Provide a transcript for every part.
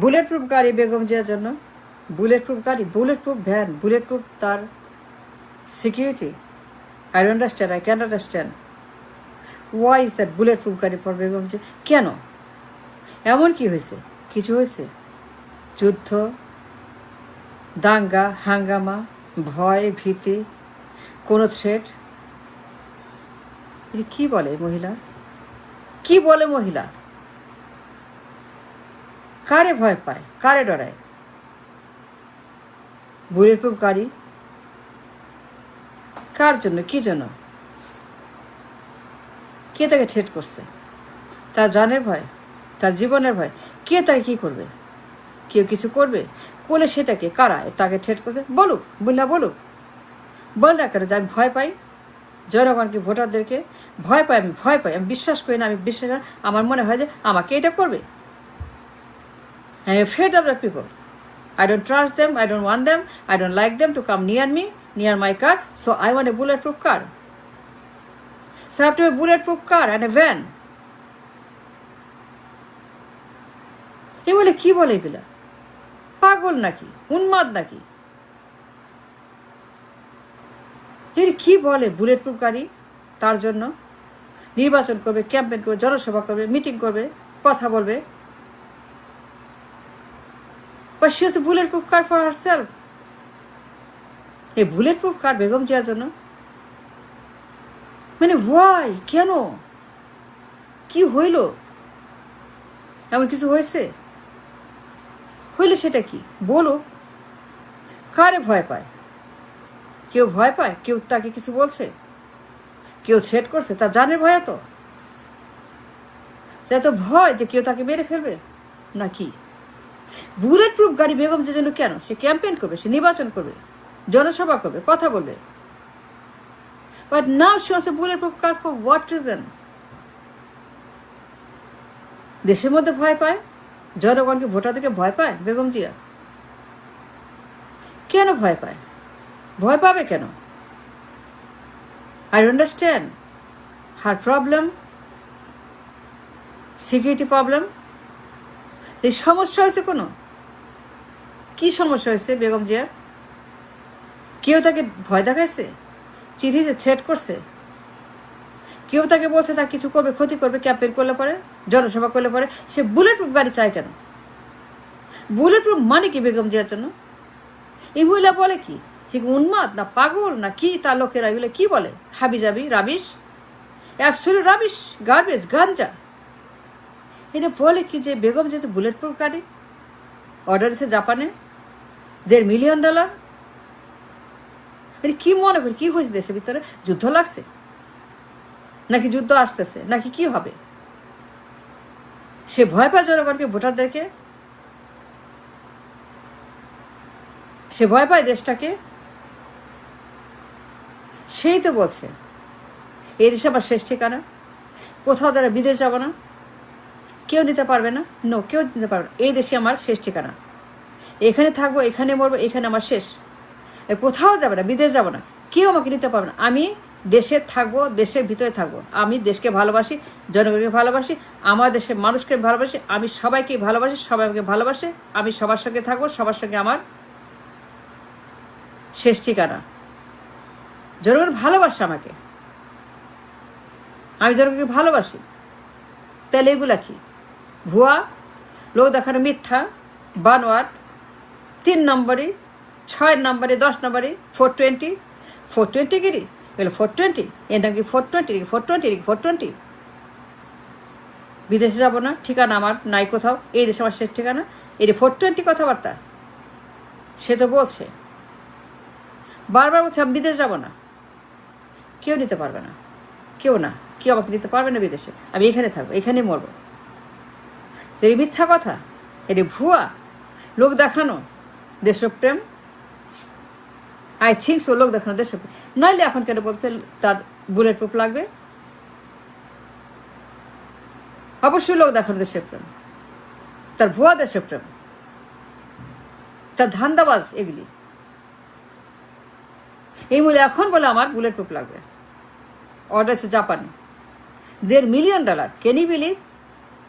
Bullet proof গাড়ি বেগম জিয়ার জন্য, বুলেট প্রুফ গাড়ি, bullet proof van, bullet proof তার security. I understand, I can understand why is that bullet proof গাড়ি for Begum Zia. কেন? এমন কি হয়েছে? কিছু হয়েছে? যুদ্ধ, দাঙ্গা, হাঙ্গামা, ভয়, ভীতি, কোনো থ্রেট? কি বলে মহিলা? কি বলে মহিলা? কারে ভয় পায়, কারে ডরায়? বুলেট প্রুফ গাড়ি কার জন্য, কি জন্য? কে তাকে থ্রেট করছে? তার জানের ভয়, তার জীবনের ভয়। কে তাকে কি করবে? কেউ কিছু করবে? করলে সেটাকে কারা তাকে থ্রেট করছে? বলুক, বুল্লা বলুক। বল না কেন যে আমি ভয় পাই জনগণকে, ভোটারদেরকে ভয় পাই। আমি ভয় পাই, আমি বিশ্বাস করি না, আমি বিশ্বাস করি। আমার মনে হয় যে আমাকে এটা করবে। I am afraid of the people. I don't trust them, I don't want them, I don't like them to come near me, near my car, so I want a bulletproof car. So I have to have a bulletproof car and a van. এ বলে কি বলে এগুলা? পাগল নাকি, উন্মাদ নাকি? এর কি বলে বুলেট প্রুফ গাড়ি? তার জন্য নির্বাচন করবে, ক্যাম্পেইন করবে, জনসভা করবে, মিটিং করবে, কথা বলবে। But she has a bulletproof car for herself. এই বুলেটপ্রুফ কার বেগম জিয়ার জন্য? মানে ওয়াই? কেন? কি হইল? এমন কিছু হয়েছে? হইলে সেটা কি বলুক। কারে ভয় পায়? কেউ ভয় পায়? কেউ তাকে কিছু বলছে? কেউ থ্রেট করছে? তার জানের ভয় এত? এত ভয় যে কেউ তাকে মেরে ফেলবে নাকি? বুলেট প্রুফ গাড়ি বেগম জিয়ার জন্য কেন? সে ক্যাম্পেইন করবে, সে নির্বাচন করবে, জনসভা করবে, কথা বলবে। But now she wants a bulletproof car for what reason? দেশের মধ্যে ভয় পায়, জনগণকে, ভোটারদেরকে ভয় পায় বেগম জিয়া। কেন ভয় পায়? ভয় পাবে কেন? I understand her problem, security problem. এই সমস্যা হয়েছে কোনো? কি সমস্যা হয়েছে বেগম জিয়ার? কেউ তাকে ভয় দেখাইছে, চিঠিতে থ্রেট করছে? কেউ তাকে বলছে তা কিছু করবে, ক্ষতি করবে ক্যাম্পেইন করলে পরে, জনসভা করলে পরে? সে বুলেট প্রুফ গাড়ি চায় কেন? বুলেট প্রুফ মানে কি বেগম জিয়ার জন্য? এই মহিলা বলে কি? সে উন্মাদ না পাগল না কি? তার লোকেরা এগুলো কি বলে? হাবি যাবি, রাবিশ, অ্যাবসলিউট রাবিশ, গার্বেজ, গাঞ্জা। এটা বলে কি যে বেগম যেহেতু বুলেট প্রুফ গাড়ি অর্ডার দিচ্ছে জাপানে $1.5 মিলিয়ন। কি মনে করি কি হয়েছে দেশের ভিতরে? যুদ্ধ লাগছে নাকি যুদ্ধ আসতেছে নাকি কি হবে? সে ভয় পায় জনগণকে, ভোটারদেরকে, সে ভয় পায় দেশটাকে। সেই তো বলছে এই দেশে আবার শেষ ঠিকানা, কোথাও যারা বিদেশ যাব না, কেউ নিতে পারবে না। নো, কেউ নিতে পারবে না। এই দেশে আমার শেষ ঠিকানা, এখানে থাকবো, এখানে মরবো, এখানে আমার শেষ। কোথাও যাবে না, বিদেশ যাব না, কেউ আমাকে নিতে পারবে না। আমি দেশে থাকবো, দেশের ভিতরে থাকবো। আমি দেশকে ভালোবাসি, জনগণকে ভালোবাসি, আমার দেশের মানুষকে ভালোবাসি, আমি সবাইকে ভালোবাসি, সবাই আমাকে ভালোবাসে। আমি সবার সঙ্গে থাকবো, সবার সঙ্গে আমার শেষ ঠিকানা। জনগণ ভালোবাসে আমাকে, আমি জনগণকে ভালোবাসি। তাহলে এগুলা কি? ভুয়া, লোক দেখানো, মিথ্যা, বানোয়াট, 3 নম্বরে, 6 নম্বরে, 10 নম্বরে, 420 গিরি এগুলো 420। এর নাম কি 420? বিদেশে যাব না, ঠিকানা আমার নাই কোথাও, এই দেশে আমার শেষ ঠিকানা। এর 420 কথাবার্তা। সে তো বলছে, বারবার বলছে আমি বিদেশ যাব না, কেউ নিতে পারবে না, কেউ না, কেউ আমাকে নিতে পারবে না বিদেশে। আমি এখানে থাকবো, এখানেই মরবো। এই মিথ্যা কথা, এটি ভুয়া, লোক দেখানো দেশপ্রেম। আই থিঙ্ক সো, লোক দেখানো দেশপ্রেম। নাইলে এখন কেন বলছে তার বুলেট প্রুফ লাগবে? অবশ্যই লোক দেখানো দেশপ্রেম, তার ভুয়া দেশপ্রেম, তার ধান্দাবাজ এগুলি। এই বলে এখন বলে আমার বুলেট প্রুফ লাগবে, অর্ডার আছে জাপানে, $1.5 million. Can you believe?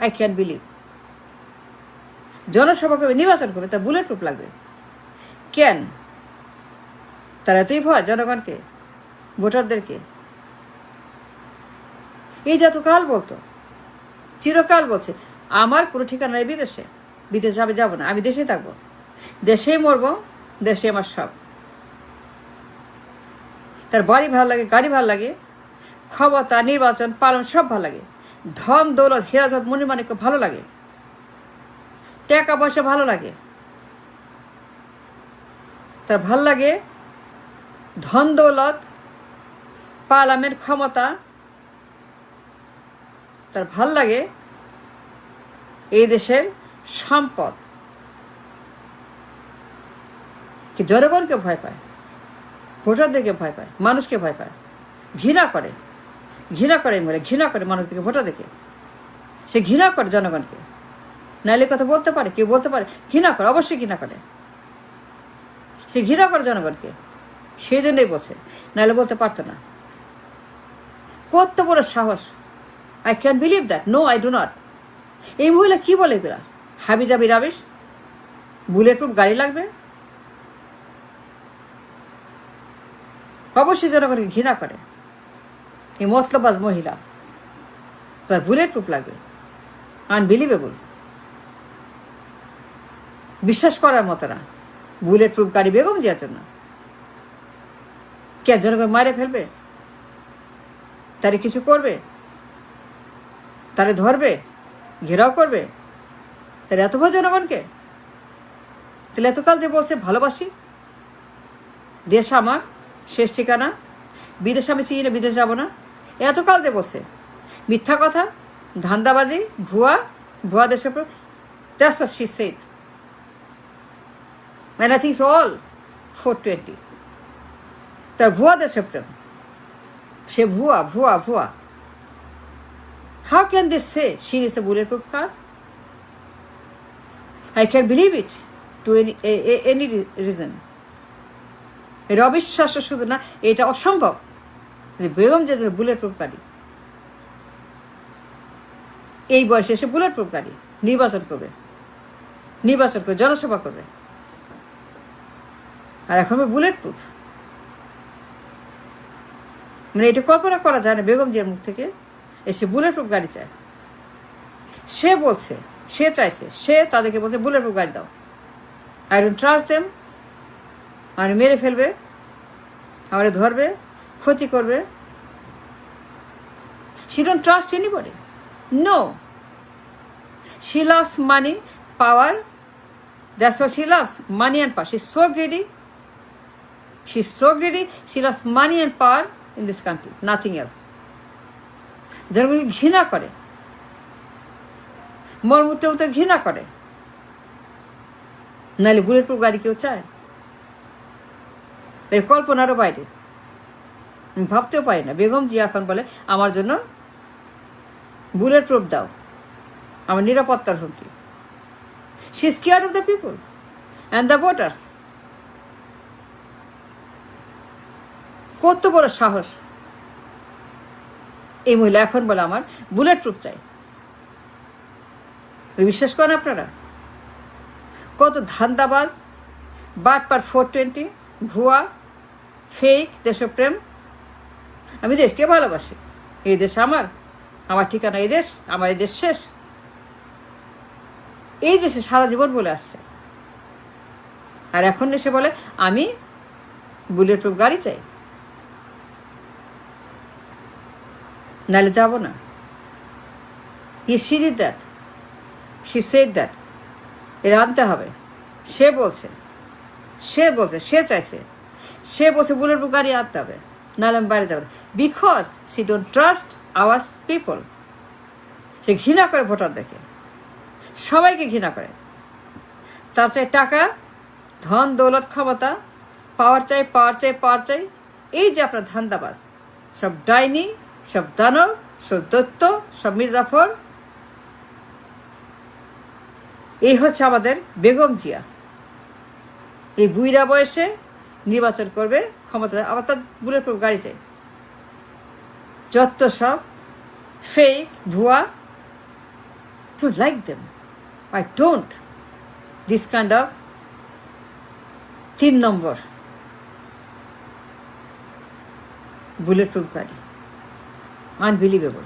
I can believe. জনসভা করবে, নির্বাচন করবে, তার বুলেট প্রুফ লাগবে। কেন? তারা এতই ভয় জনগণকে, ভোটারদেরকে। এই যতকাল বলতো, চিরকাল বলছে আমার কোনো ঠিকানা নেই বিদেশে, বিদেশে আমি যাবো না, আমি দেশেই থাকবো, দেশেই মরবো, দেশে আমার সব। তার বাড়ি ভালো লাগে, গাড়ি ভালো লাগে, ক্ষমতা, নির্বাচন, পালন সব ভালো লাগে, ধন দৌলত, হিরাজত, মণিমাণিক্য ভালো লাগে, টাকা পয়সা ভালো লাগে, তার ভাল লাগে ধন দৌলত, পার্লামেন্ট ক্ষমতা, তার ভাল লাগে এই দেশের সম্পদ। কি জনগণকে ভয় পায়, ভোটারদেরকে ভয় পায়, মানুষকে ভয় পায়, ঘৃণা করে, ঘৃণা করে বলে, ঘৃণা করে মানুষদেরকে, ভোটারদেরকে। সে ঘৃণা করে জনগণকে, নাইলে কথা বলতে পারে, কেউ বলতে পারে, ঘৃণা করে, অবশ্যই ঘৃণা করে। সে ঘৃণা করে জনগণকে, সেই জন্যই বলছে, নাহলে বলতে পারতো না। কত বড় সাহস! I can believe that. No, I do not. এই মহিলা কি বলে এগুলা? হাবি জাবি রাবিশ, বুলেট প্রুফ গাড়ি লাগবে। অবশ্যই জনগণকে ঘৃণা করে এই মতলবাজ মহিলা, তার বুলেট প্রুফ লাগবে। আনবিলিভেবল, বিশ্বাস করার মতো না। বুলেট প্রুফ গাড়ি বেগম জিয়ার জন্য। কে জনগণ মারে ফেলবে? তারে কিছু করবে? তারে ধরবে, ঘেরাও করবে? তাহলে এত ভয় জনগণকে? তাহলে এতকাল যে বলছে ভালোবাসি, দেশ আমার শেষ ঠিকানা, বিদেশ আমি চিনি না, বিদেশ যাব না, এতকাল যে বলছে মিথ্যা কথা, ধান্দাবাজি, ভুয়া, ভুয়া দেশের উপর। That's what she said. And I think it's all 420. তার ভুয়া দেশের প্রেম, সে ভুয়া ভুয়া ভুয়া। How can they say she is a bulletproof car? I can believe it to any reason. এটা অবিশ্বাস্য শুধু না, এটা অসম্ভব যে বেগম যে বুলেটপ্রুফ গাড়ি, এই বয়সে এসে বুলেটপ্রুফ গাড়ি, নির্বাচন করবে, নির্বাচন করে জনসভা করবে, আর এখন বুলেটপ্রুফ। মানে এটা কল্পনা করা যায় না বেগম জিয়ার মুখ থেকে এসে বুলেটপ্রুফ গাড়ি চায়। সে বলছে, সে চাইছে, সে তাদেরকে বলছে বুলেটপ্রুফ গাড়ি দাও। আই ডোন্ট ট্রাস্ট দেম, আমার মেরে ফেলবে, আমার ধরবে, ক্ষতি করবে। She don't trust anybody. No, she loves money, power. That's what she loves, money and power. She is so greedy, she is so greedy, she loves money and power in this country, nothing else. জনগণকে ঘৃণা করে, মর্মুতে মতো ঘৃণা করে। নাহলে bulletproof গাড়ি কেউ চায়? এই কল্পনারও বাইরে, আমি ভাবতেও পারি না। বেগম জিয়া এখন বলে আমার জন্য বুলেটপ্রুফ দাও, আমার নিরাপত্তার হুমকি। She is scared of the people and the voters. কত বড় সাহস এই মহিলা এখন বলে আমার বুলেটপ্রুফ চাই। বিশ্বাস করেন আপনারা? কত ধান্দাবাজ, বাটপার, 420, ভুয়া, ফেক দেশপ্রেম। আমি দেশকে ভালোবাসি, এই দেশ আমার, আমার ঠিকানা এই দেশ, আমার এই দেশ শেষ। এই দেশে সারা জীবন বলে আসছে, আর এখন এসে বলে আমি বুলেটপ্রুফ গাড়ি চাই, নাহলে যাব না। She did that. She said that. এর আনতে হবে। সে বলছে, সে বলছে, সে চাইছে, সে বলছে বুলেটপ্রুফ গাড়ি আনতে হবে, নাহলে আমি বাইরে যাবো। Because she don't trust our people. সে ঘৃণা করে ভোটারদেরকে, সবাইকে ঘৃণা করে। তার চাই টাকা, ধন দৌলত, ক্ষমতা, পাওয়ার চাই, পাওয়ার চাই, পাওয়ার চাই। এই যে আপনার ধান্দাবাজ, সব ডাইনি, সব দানব, সব দৈত্য, সব মির্জাফর। এই হচ্ছে আমাদের বেগম জিয়া। এই বুইরা বয়সে নির্বাচন করবে, ক্ষমতা, আবার তার বুলেটপ্রুফ গাড়ি চাই। যত সব ফেক, ভুয়া। Don't like them, I don't. this kind of 3 number bullet proof গাড়ি, আনবিলিভেবল।